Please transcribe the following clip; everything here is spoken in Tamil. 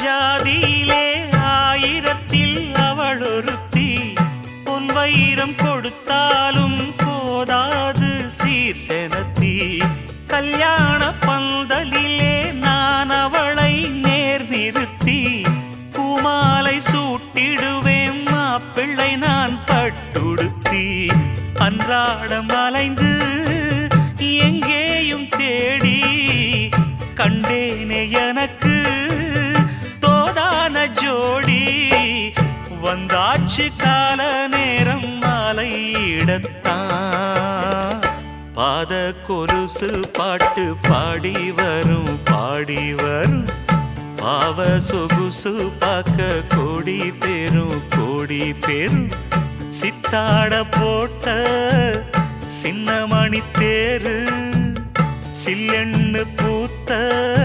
ஜாதியிலே ஆயிரத்தில் அவள் ஒருத்தி பொன் வைரம் கொடுத்தாலும் போதாது சீர் செனத்தி கல்யாண பந்தலிலே நான் அவளை நேர் நிறுத்தி பூமாலை சூட்டிடுவேன் மாப்பிள்ளை நான் பட்டுடுத்தி அன்றாடம் அலைந்து எங்கேயும் தேடி கண்டேனே எனக்கு தோதான ஜோடி வந்தாச்சு கால நேரம் மாலையிடத்தான் பாத கொலுசு பாட்டு பாடி வரும் பாவ சொகுசு பார்க்க கோடி பேரும் சித்தாட போட்ட சின்ன மணி தேரு சில்லெண்ணு பூத்த